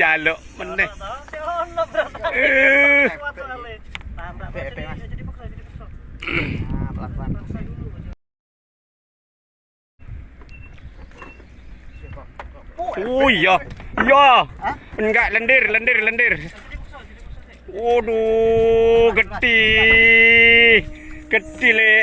Jaluk meneh. Oh iya, iya. Enggak lendir. Waduh, gede le.